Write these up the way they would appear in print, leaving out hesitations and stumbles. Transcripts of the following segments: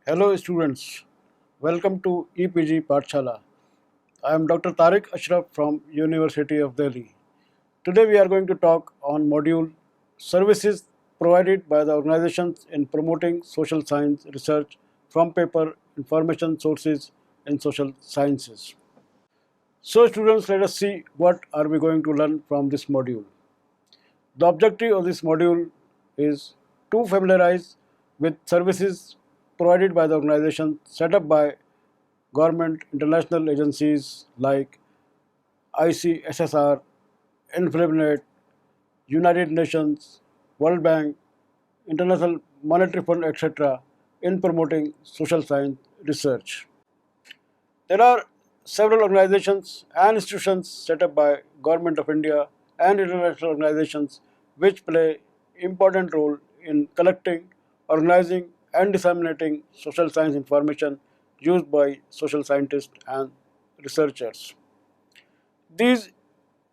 Hello students, welcome to EPG Pathshala. I am Dr. Tariq Ashraf from University of Delhi. Today we are going to talk on module Services provided by the organizations in promoting social science research from paper information sources in social sciences. So students, let us see what are we going to learn from this module. The objective of this module is to familiarize with services provided by the organization set up by government international agencies like ICSSR, INFLIBNET, United Nations, World Bank, International Monetary Fund, etc. in promoting social science research. There are several organizations and institutions set up by Government of India and international organizations which play important role in collecting, organizing and disseminating social science information used by social scientists and researchers. These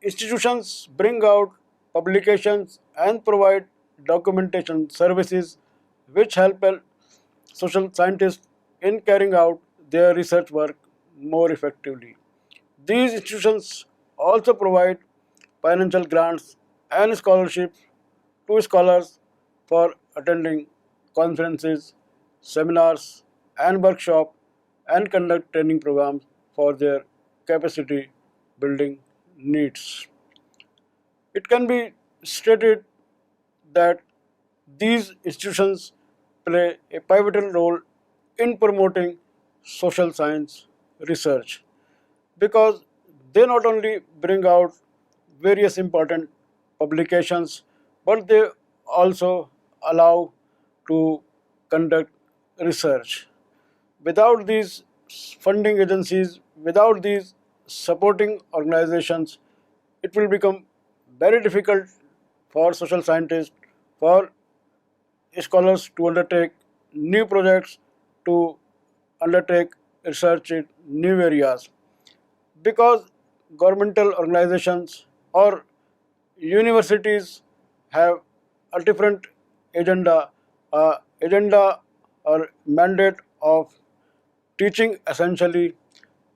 institutions bring out publications and provide documentation services which help social scientists in carrying out their research work more effectively. These institutions also provide financial grants and scholarships to scholars for attending conferences, seminars, and workshops and conduct training programs for their capacity building needs. It can be stated that these institutions play a pivotal role in promoting social science research because they not only bring out various important publications but they also allow to conduct research. Without these funding agencies, without these supporting organizations, it will become very difficult for social scientists, for scholars to undertake new projects, to undertake research in new areas. Because governmental organizations or universities have a different agenda, agenda or mandate of teaching essentially.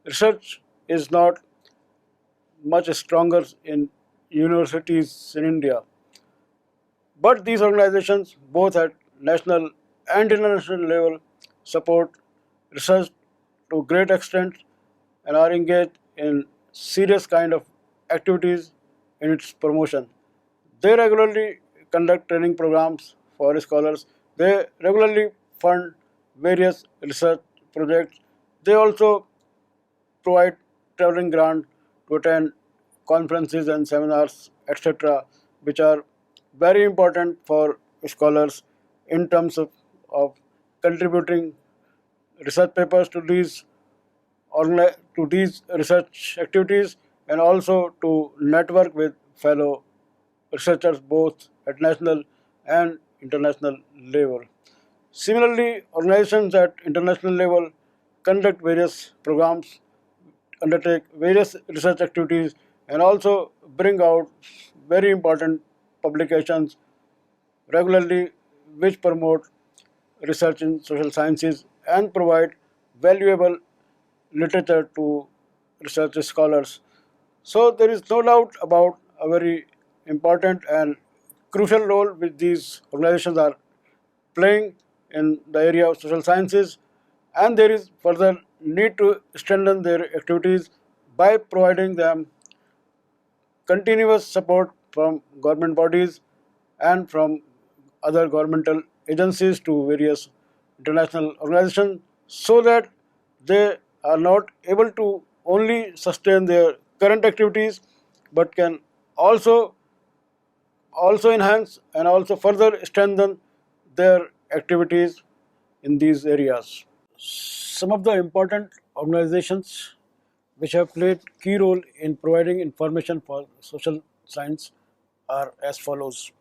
Research is not much stronger in universities in India. But these organizations, both at national and international level, support research to great extent and are engaged in serious kind of activities in its promotion. They regularly conduct training programs for scholars. They regularly fund various research projects. They also provide traveling grant to attend conferences and seminars, etc., which are very important for scholars in terms of contributing research papers to to these research activities and also to network with fellow researchers both at national and international level. Similarly, organizations at international level conduct various programs, undertake various research activities, and also bring out very important publications regularly which promote research in social sciences and provide valuable literature to research scholars. So there is no doubt about a very important and crucial role which these organizations are playing in the area of social sciences, and there is further need to strengthen their activities by providing them continuous support from government bodies and from other governmental agencies to various international organizations so that they are not able to only sustain their current activities but can also enhance and also further strengthen their activities in these areas. Some of the important organizations which have played key role in providing information for social science are as follows: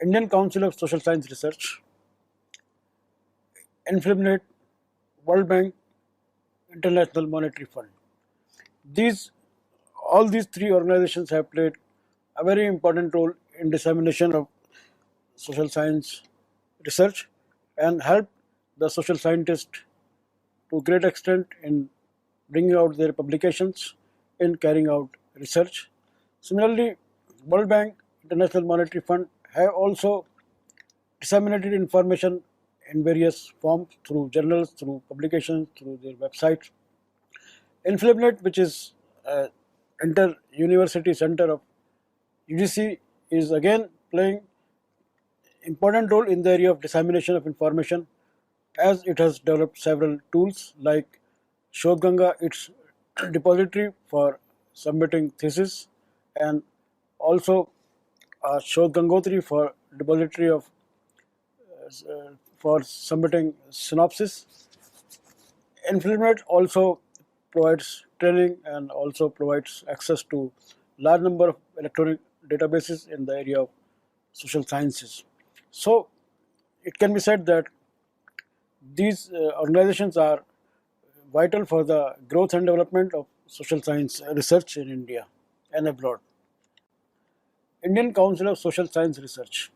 Indian Council of Social Science Research, INFLIBNET, World Bank, International Monetary Fund. These all these three organizations have played a very important role in dissemination of social science research and help the social scientists to great extent in bringing out their publications, in carrying out research. Similarly, World Bank, International Monetary Fund have also disseminated information in various forms through journals, through publications, through their websites. INFLIBNET, which is inter-university center of UGC, is again playing important role in the area of dissemination of information, as it has developed several tools like Shodhganga, its depository for submitting thesis, and also Shodhgangotri for depository of for submitting synopsis. INFLIBNET also provides training and also provides access to large number of electronic databases in the area of social sciences. So it can be said that these organizations are vital for the growth and development of social science research in India and abroad. Indian Council of Social Science Research.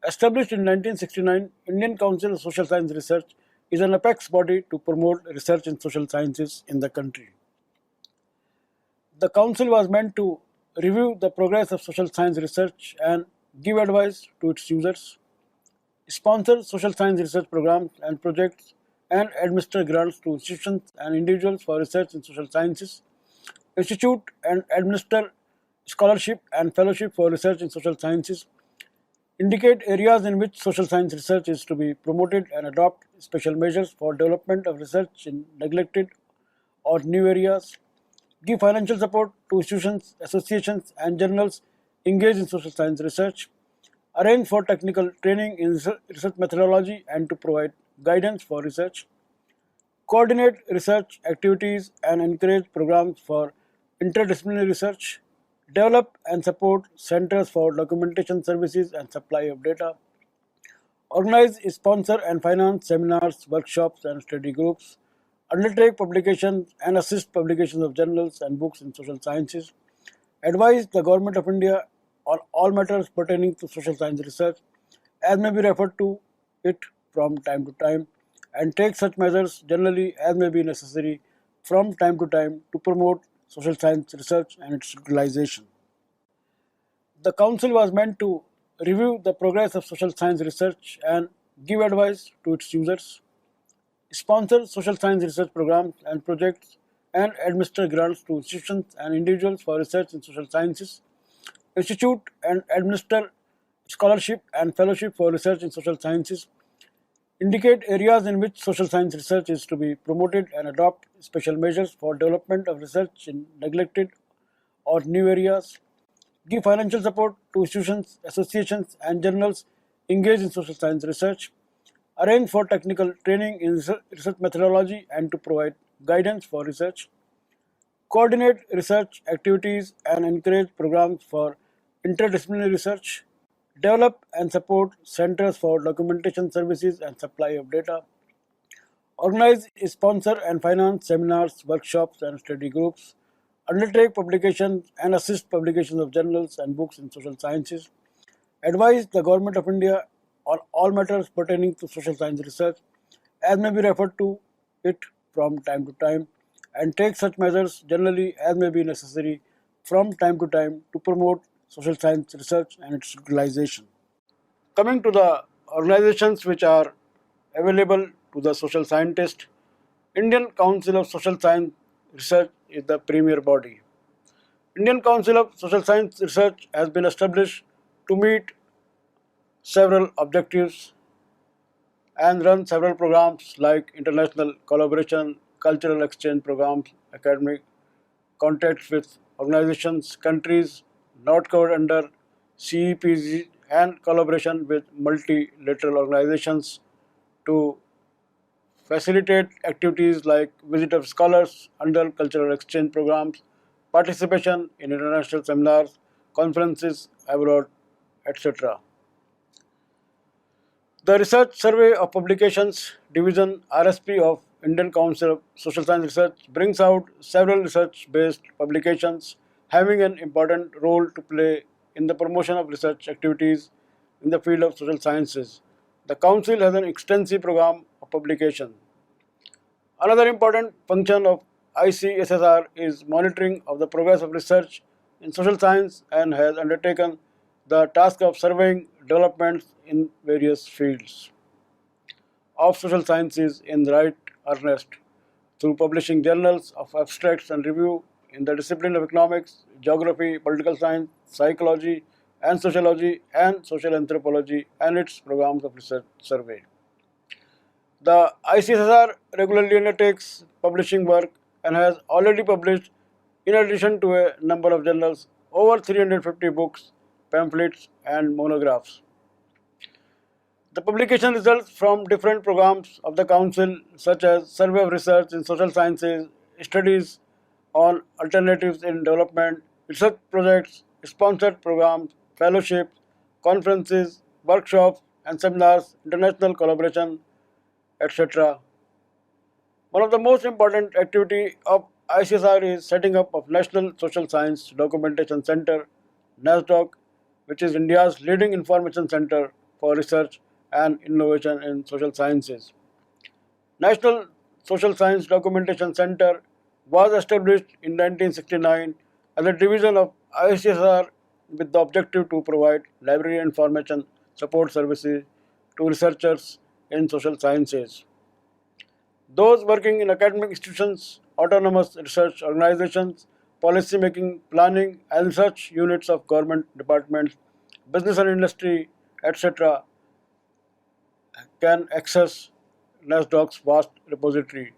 Established in 1969, Indian Council of Social Science Research is an apex body to promote research in social sciences in the country. The council was meant to review the progress of social science research and give advice to its users, sponsor social science research programs and projects, and administer grants to institutions and individuals for research in social sciences, institute and administer scholarship and fellowship for research in social sciences, indicate areas in which social science research is to be promoted and adopt special measures for development of research in neglected or new areas, give financial support to institutions, associations and journals engaged in social science research, arrange for technical training in research methodology and to provide guidance for research, coordinate research activities and encourage programs for interdisciplinary research, develop and support centers for documentation services and supply of data, organize, sponsor and finance seminars, workshops and study groups, undertake publications and assist publications of journals and books in social sciences, advise the Government of India on all matters pertaining to social science research as may be referred to it from time to time, and take such measures generally as may be necessary from time to time to promote social science research and its utilization. The council was meant to review the progress of social science research and give advice to its users, sponsor social science research programs and projects, and administer grants to institutions and individuals for research in social sciences, institute and administer scholarship and fellowship for research in social sciences, indicate areas in which social science research is to be promoted and adopt special measures for development of research in neglected or new areas, give financial support to institutions, associations and journals engaged in social science research, arrange for technical training in research methodology and to provide guidance for research, coordinate research activities and encourage programs for interdisciplinary research, develop and support centers for documentation services and supply of data, organize, sponsor and finance seminars, workshops and study groups, undertake publications and assist publications of journals and books in social sciences, advise the Government of India on all matters pertaining to social science research as may be referred to it from time to time, and take such measures generally as may be necessary from time to time to promote social science research and its utilization. Coming to the organizations which are available to the social scientist, Indian Council of Social Science Research is the premier body. Indian Council of Social Science Research has been established to meet several objectives and run several programs like international collaboration, cultural exchange programs, academic contacts with organizations, countries not covered under CEPG, and collaboration with multilateral organizations to facilitate activities like visit of scholars under cultural exchange programs, participation in international seminars, conferences abroad, etc. The Research Survey of Publications Division RSP of Indian Council of Social Science Research brings out several research-based publications having an important role to play in the promotion of research activities in the field of social sciences. The Council has an extensive program of publication. Another important function of ICSSR is monitoring of the progress of research in social science and has undertaken the task of surveying developments in various fields of social sciences in right earnest through publishing journals of abstracts and review in the discipline of economics, geography, political science, psychology, and sociology and social anthropology and its programs of research survey. The ICSSR regularly undertakes publishing work and has already published, in addition to a number of journals, over 350 books, pamphlets, and monographs. The publication results from different programs of the Council, such as Survey of Research in Social Sciences, studies on alternatives in development, research projects, sponsored programs, fellowships, conferences, workshops, and seminars, international collaboration, etc. One of the most important activity of ICSR is setting up of National Social Science Documentation Center, NASDOC, which is India's leading information center for research and innovation in social sciences. National Social Science Documentation Center was established in 1969 as a division of ICSR with the objective to provide library information support services to researchers in social sciences. Those working in academic institutions, autonomous research organizations, policy making, planning, and research units of government departments, business and industry, etc., can access NASDOC's vast repository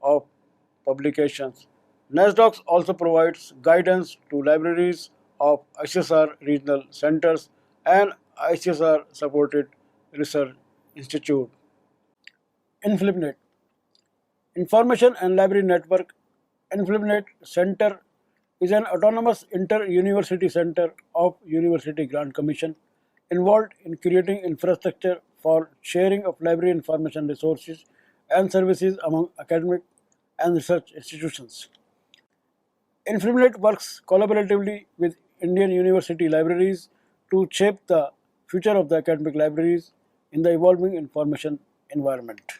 of publications. NASDOC also provides guidance to libraries of ICSR regional centers and ICSR supported research institute. INFLIBNET, Information and Library Network. INFLIBNET Center is an autonomous inter-university center of University Grant Commission involved in creating infrastructure for sharing of library information resources and services among academic and research institutions. INFLIBNET works collaboratively with Indian university libraries to shape the future of the academic libraries in the evolving information environment.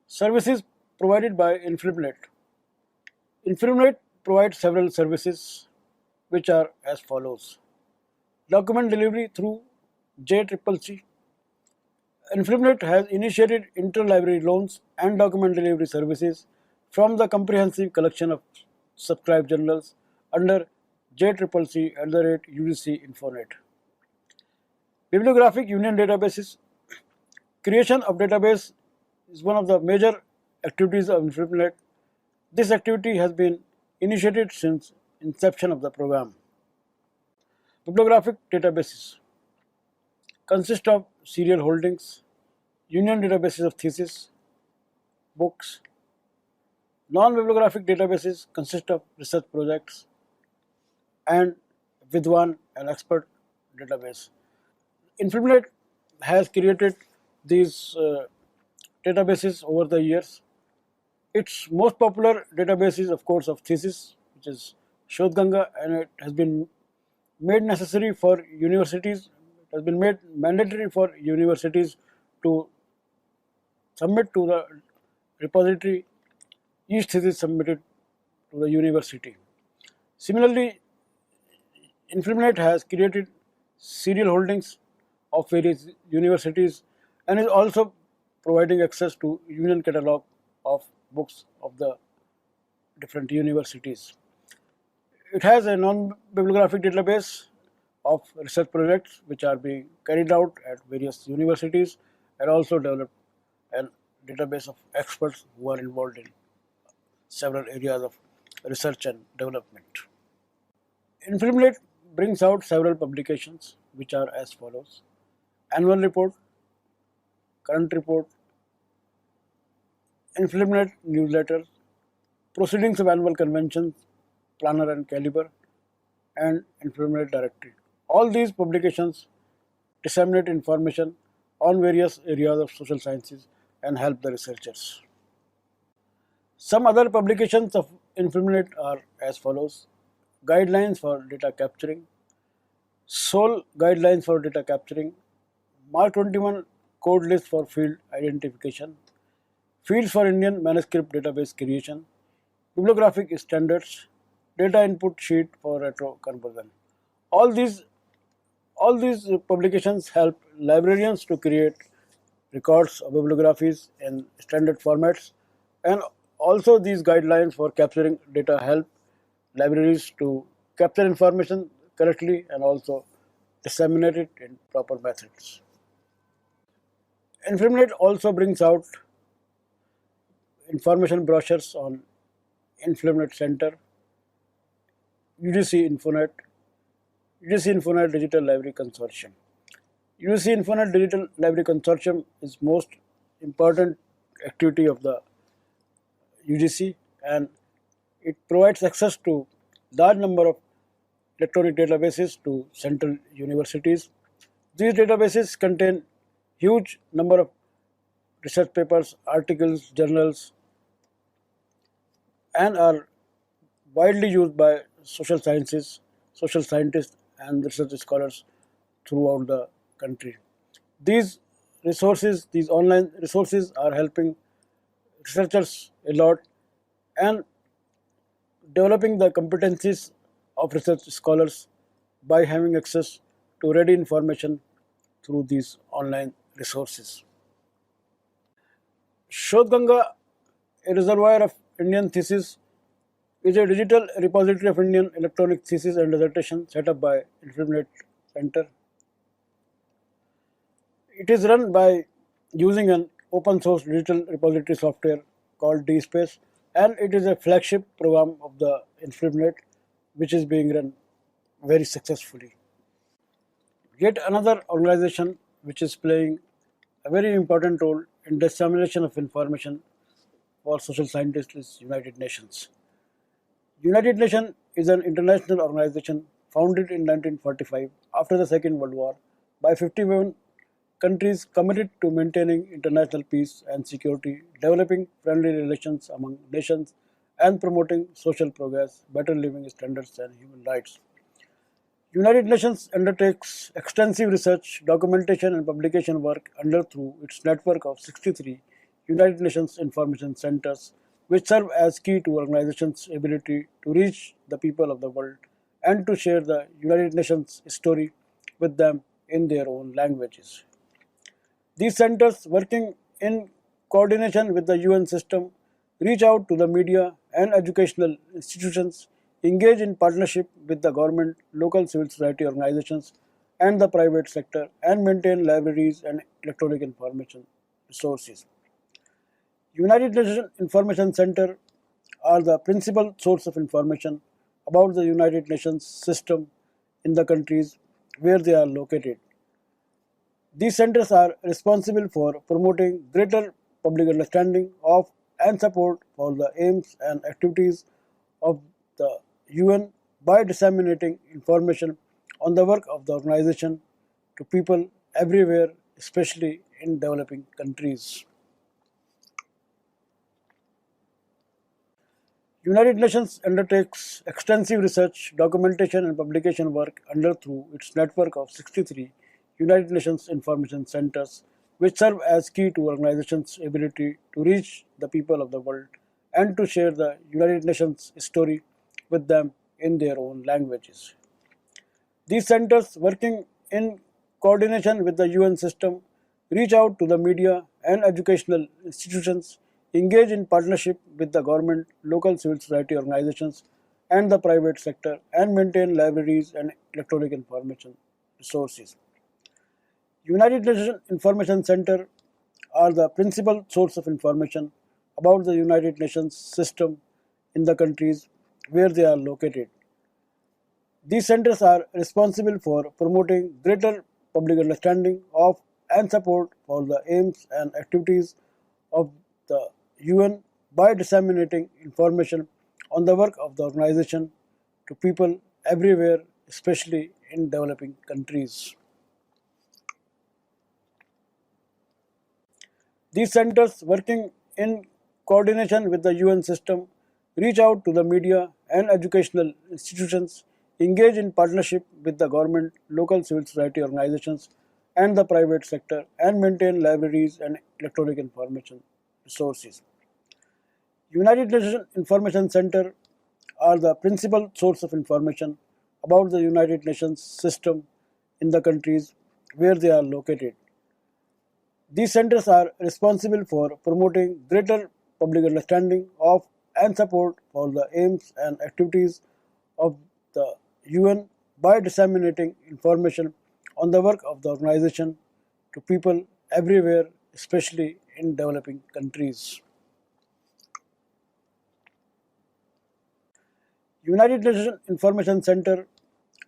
Services provided by INFLIBNET. INFLIBNET provides several services which are as follows. Document delivery through JCCC. INFLIBNET has initiated interlibrary loans and document delivery services from the comprehensive collection of subscribed journals under JCCC@UGC Infonet. Bibliographic Union Databases. Creation of database is one of the major activities of INFLIBNET. This activity has been initiated since inception of the program. Bibliographic databases consist of serial holdings, union databases of thesis, books. Non-bibliographic databases consist of research projects and Vidwan, an expert database. INFLIBNET has created these databases over the years. Its most popular database is, of course, of thesis, which is Shodhganga, and it has been made necessary for universities. It has been made mandatory for universities to submit to the repository each thesis submitted to the university. Similarly, INFLIBNET has created serial holdings of various universities and is also providing access to union catalog of books of the different universities. It has a non-bibliographic database of research projects which are being carried out at various universities, and also developed a database of experts who are involved in several areas of research and development. INFLIBNET brings out several publications which are as follows. Annual report, current report, INFLIBNET newsletter, proceedings of annual conventions, planner and caliber, and INFLIBNET directory. All these publications disseminate information on various areas of social sciences and help the researchers. Some other publications of INFLIBNET are as follows. Guidelines for data capturing, Sole Guidelines for data capturing, Mark 21 code lists for field identification, fields for Indian manuscript database creation, bibliographic standards, data input sheet for retro conversion. All these all these publications help librarians to create records of bibliographies in standard formats, and also these guidelines for capturing data help libraries to capture information correctly and also disseminate it in proper methods. INFLIBNET also brings out information brochures on INFLIBNET Center, UGC Infonet, UGC Infonet Digital Library Consortium. UGC Infonet Digital Library Consortium is most important activity of the UGC, and it provides access to large number of electronic databases to central universities. These databases contain huge number of research papers, articles, journals, and are widely used by social scientists, and research scholars throughout the country. These resources, these online resources, are helping researchers a lot and developing the competencies of research scholars by having access to ready information through these online resources. Shodhganga, a reservoir of Indian theses, is a digital repository of Indian electronic thesis and dissertation set up by INFLIBNET Center. It is run by using an open source digital repository software called DSpace, and it is a flagship program of the INFLIBNET which is being run very successfully. Yet another organization which is playing a very important role in dissemination of information for social scientists is United Nations. United Nations is an international organization founded in 1945 after the Second World War by 51 countries committed to maintaining international peace and security, developing friendly relations among nations, and promoting social progress, better living standards, and human rights. United Nations undertakes extensive research, documentation, and publication work through its network of 63 United Nations Information Centers, which serve as key to organizations' ability to reach the people of the world and to share the United Nations story with them in their own languages. These centers, working in coordination with the UN system, reach out to the media and educational institutions, engage in partnership with the government, local civil society organizations, and the private sector, and maintain libraries and electronic information resources. United Nations Information Center are the principal source of information about the United Nations system in the countries where they are located. These centers are responsible for promoting greater public understanding of and support for the aims and activities of the UN by disseminating information on the work of the organization to people everywhere, especially in developing countries. United Nations undertakes extensive research, documentation, and publication work through its network of 63 United Nations Information Centers, which serve as key to organizations' ability to reach the people of the world and to share the United Nations story with them in their own languages. These centers, working in coordination with the UN system, reach out to the media and educational institutions, engage in partnership with the government, local civil society organizations, and the private sector, and maintain libraries and electronic information resources. United Nations Information Center are the principal source of information about the United Nations system in the countries where they are located. These centers are responsible for promoting greater public understanding of and support for the aims and activities of the UN by disseminating information on the work of the organization to people everywhere, especially in developing countries. These centers, working in coordination with the UN system, reach out to the media and educational institutions, engage in partnership with the government, local civil society organizations, and the private sector and maintain libraries and electronic information resources. United Nations Information Center are the principal source of information about the United Nations system in the countries where they are located. These centers are responsible for promoting greater public understanding of and support for the aims and activities of the UN by disseminating information on the work of the organization to people everywhere, especially in developing countries. United Nations Information Center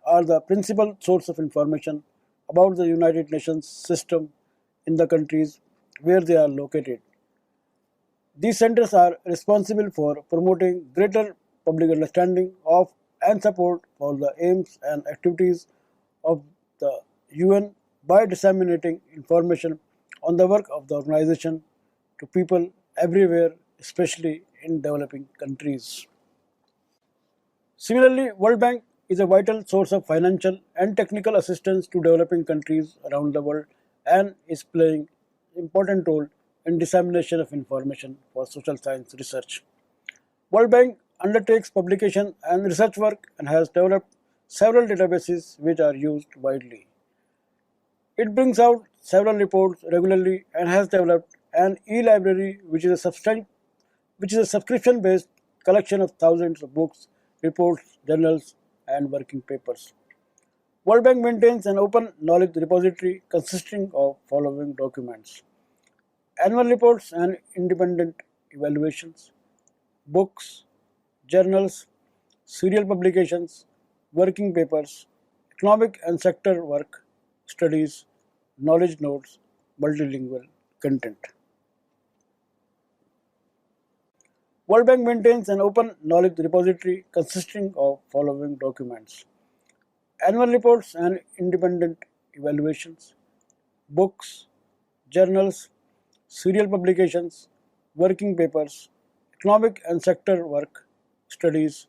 are the principal source of information about the United Nations system in the countries where they are located. These centers are responsible for promoting greater public understanding of and support for the aims and activities of the UN by disseminating information on the work of the organization to people everywhere, especially in developing countries. Similarly, World Bank is a vital source of financial and technical assistance to developing countries around the world and is playing an important role in dissemination of information for social science research. World Bank undertakes publication and research work and has developed several databases which are used widely. It brings out several reports regularly and has developed an e-library which is a subscription-based collection of thousands of books, reports, journals, and working papers. World Bank maintains an open knowledge repository consisting of following documents: annual reports and independent evaluations, books, journals, serial publications, working papers, economic and sector work, studies, knowledge notes, multilingual content. World Bank maintains an open knowledge repository consisting of following documents: annual reports and independent evaluations, books, journals, serial publications, working papers, economic and sector work, studies,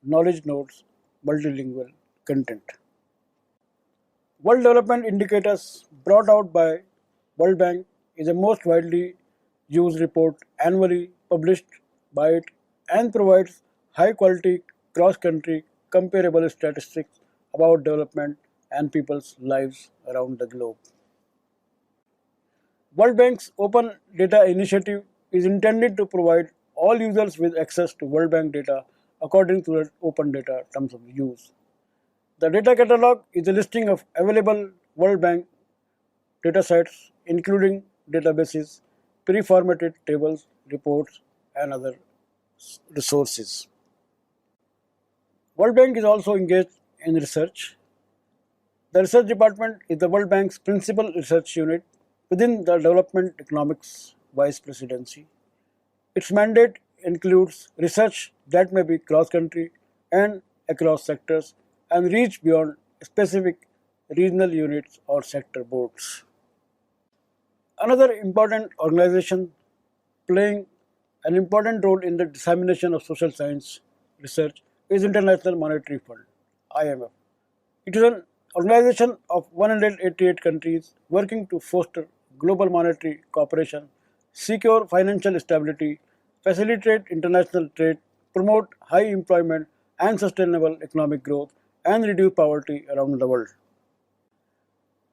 knowledge notes, multilingual content. World Development Indicators brought out by World Bank is a most widely used report annually published by it and provides high quality cross-country comparable statistics about development and people's lives around the globe. World Bank's Open Data Initiative is intended to provide all users with access to World Bank data according to the Open Data Terms of Use. The data catalog is a listing of available World Bank datasets, including databases, pre-formatted tables, reports, and other resources. World Bank is also engaged in research. The research department is the World Bank's principal research unit within the Development Economics Vice Presidency. Its mandate includes research that may be cross-country and across sectors and reach beyond specific regional units or sector boards. Another important organization playing an important role in the dissemination of social science research is International Monetary Fund, IMF. It is an organization of 188 countries working to foster global monetary cooperation, secure financial stability, facilitate international trade, promote high employment and sustainable economic growth, and reduce poverty around the world.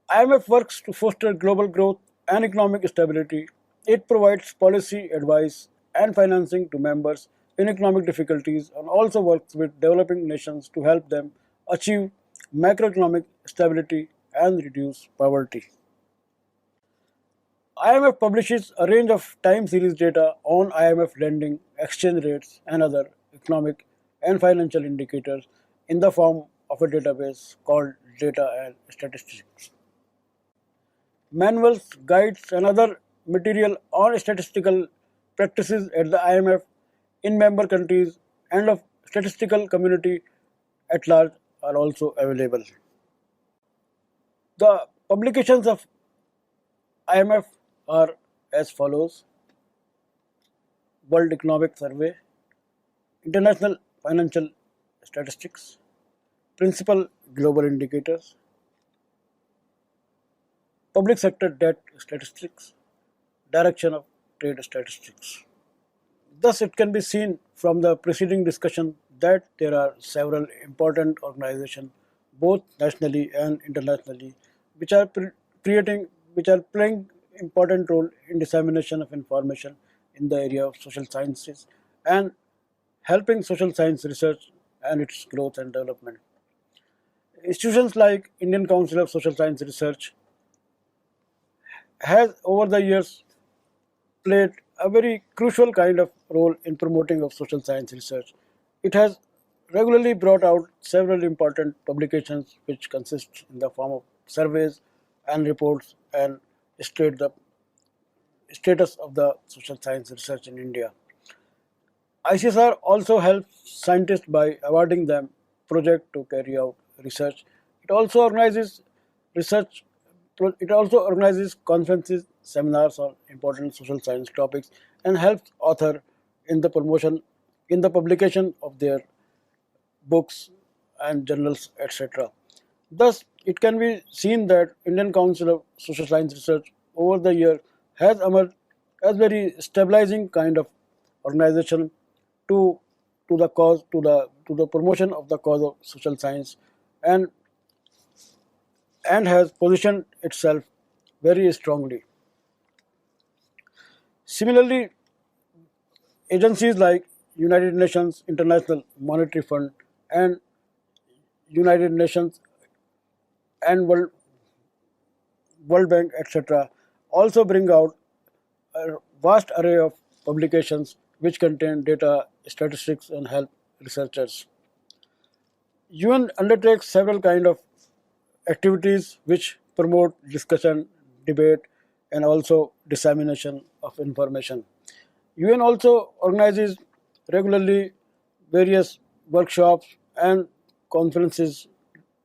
IMF works to foster global growth and economic stability. It provides policy advice and financing to members in economic difficulties and also works with developing nations to help them achieve macroeconomic stability and reduce poverty. IMF publishes a range of time series data on IMF lending, exchange rates, and other economic and financial indicators in the form of a database called Data and Statistics. Manuals, guides, and other material on statistical practices at the IMF in member countries and of statistical community at large are also available. The publications of IMF are as follows: World Economic Survey, International Financial Statistics, Principal Global Indicators, public sector debt statistics, direction of trade statistics. Thus, it can be seen from the preceding discussion that there are several important organizations, both nationally and internationally, which are which are playing important role in dissemination of information in the area of social sciences and helping social science research and its growth and development. Institutions like Indian Council of Social Science Research has over the years played a very crucial kind of role in promoting of social science research. It has regularly brought out several important publications which consist in the form of surveys and reports and state the status of the social science research in India. ICSSR also helps scientists by awarding them project to carry out research. It also organizes research. It also organizes conferences, seminars on important social science topics, and helps author in the promotion, in the publication of their books and journals, etc. Thus, it can be seen that Indian Council of Social Science Research over the year has emerged as very stabilizing kind of organization to the cause to the promotion of the cause of social science and has positioned itself very strongly. Similarly, agencies like United Nations International Monetary Fund and United Nations and World Bank, etc., also bring out a vast array of publications which contain data, statistics, and help researchers. UN undertakes several kind of activities which promote discussion, debate, and also dissemination of information. UN also organizes regularly various workshops and conferences,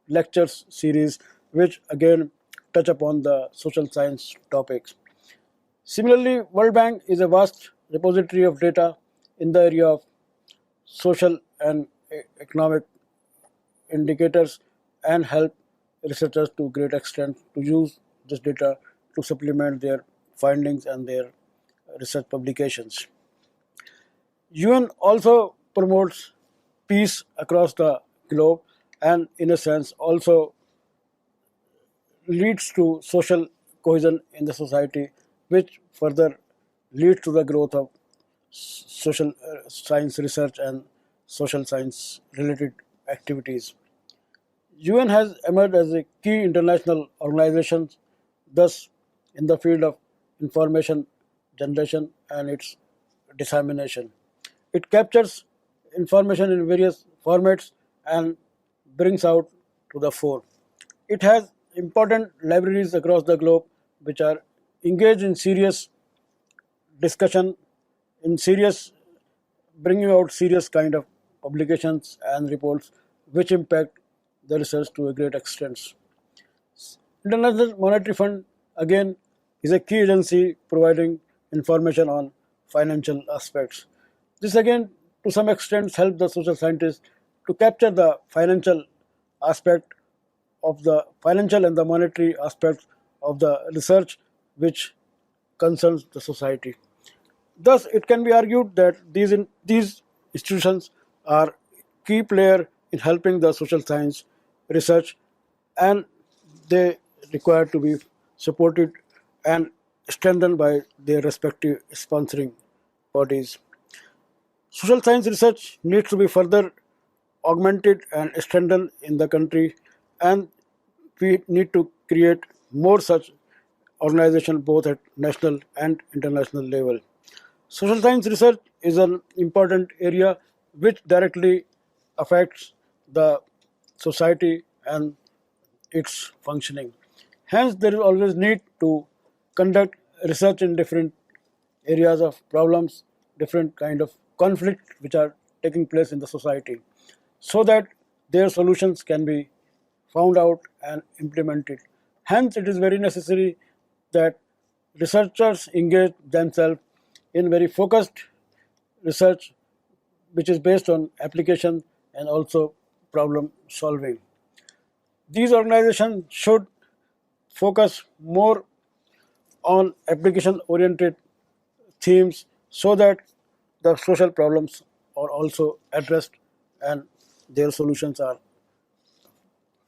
lectures series, which again touch upon the social science topics. Similarly, World Bank is a vast repository of data in the area of social and economic indicators and help researchers to great extent to use this data to supplement their findings and their research publications. UN also promotes peace across the globe and in a sense also leads to social cohesion in the society, which further leads to the growth of social science research and social science related activities. UN has emerged as a key international organization, thus in the field of information generation and its dissemination. It captures information in various formats and brings out to the fore. It has important libraries across the globe which are engaged in serious discussion, in serious bringing out serious kind of publications and reports which impact the research to a great extent. International Monetary Fund again is a key agency providing information on financial aspects. This again to some extent helps the social scientists to capture the financial aspect of the financial and the monetary aspects of the research which concerns the society. Thus, it can be argued that these institutions are key player in helping the social science research, and they require to be supported and strengthened by their respective sponsoring bodies. Social science research needs to be further augmented and strengthened in the country, and we need to create more such organizations both at national and international level. Social science research is an important area which directly affects the society and its functioning. Hence, there is always need to conduct research in different areas of problems, different kind of conflict which are taking place in the society, so that their solutions can be found out and implemented. Hence, it is very necessary that researchers engage themselves in very focused research which is based on application and also problem solving. These organizations should focus more on application oriented themes so that the social problems are also addressed and their solutions are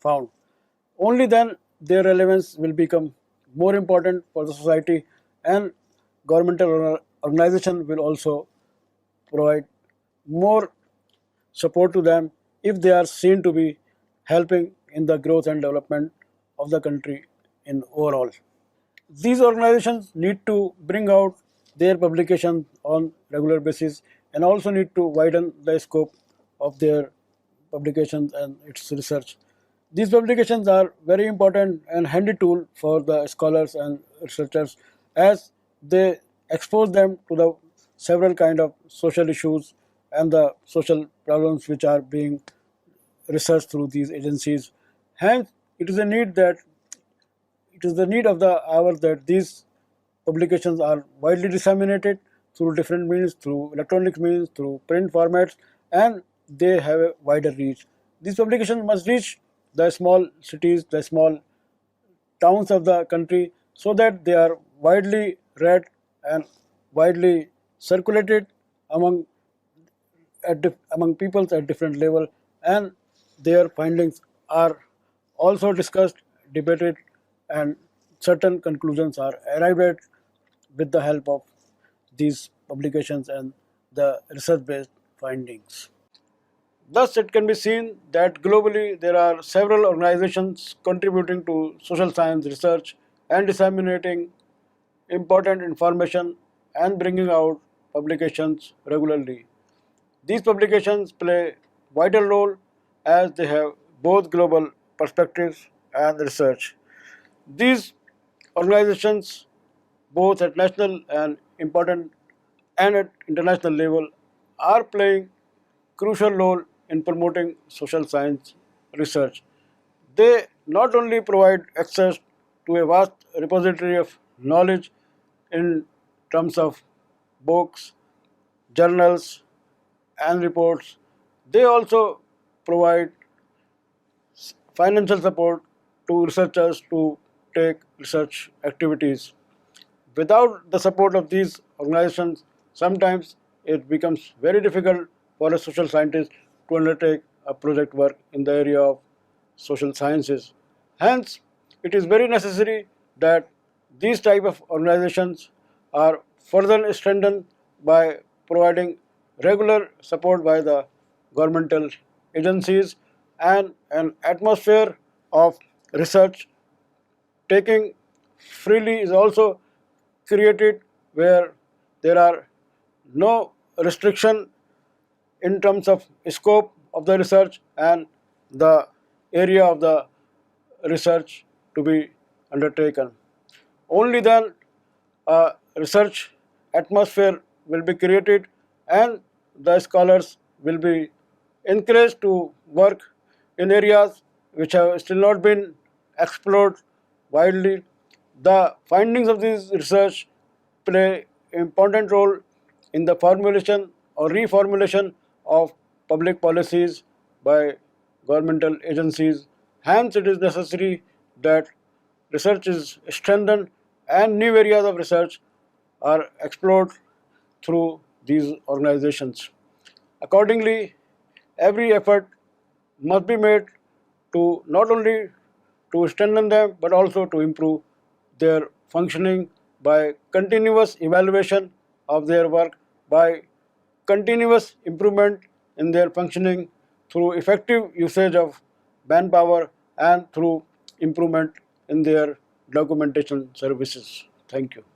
found. Only then their relevance will become more important for the society, and governmental organization will also provide more support to them if they are seen to be helping in the growth and development of the country in overall. These organizations need to bring out their publications on regular basis and also need to widen the scope of their publications and its research. These publications are very important and handy tool for the scholars and researchers as they expose them to the several kind of social issues and the social problems which are being researched through these agencies. Hence, it is the need of the hour that these publications are widely disseminated through different means, through electronic means, through print formats, and they have a wider reach. These publications must reach the small cities, the small towns of the country, so that they are widely read and widely circulated among among peoples at different level, and their findings are also discussed, debated, and certain conclusions are arrived at with the help of these publications and the research based findings. Thus, it can be seen that globally there are several organizations contributing to social science research and disseminating important information and bringing out publications regularly. These publications play vital role as they have both global perspectives and research. These organizations, both at national and important and at international level, are playing crucial role in promoting social science research. They not only provide access to a vast repository of knowledge in terms of books, journals, and reports, they also provide financial support to researchers to take research activities. Without the support of these organizations, sometimes it becomes very difficult for a social scientist to undertake a project work in the area of social sciences. Hence, it is very necessary that these type of organizations are further strengthened by providing regular support by the governmental agencies and an atmosphere of research taking freely is also created where there are no restriction in terms of scope of the research and the area of the research to be undertaken. Only then a research atmosphere will be created and the scholars will be encouraged to work in areas which have still not been explored widely. The findings of this research play important role in the formulation or reformulation of public policies by governmental agencies. Hence, it is necessary that research is strengthened and new areas of research are explored through these organizations. Accordingly, every effort must be made to not only to strengthen them but also to improve their functioning by continuous evaluation of their work, by continuous improvement in their functioning through effective usage of manpower and through improvement in their documentation services. Thank you.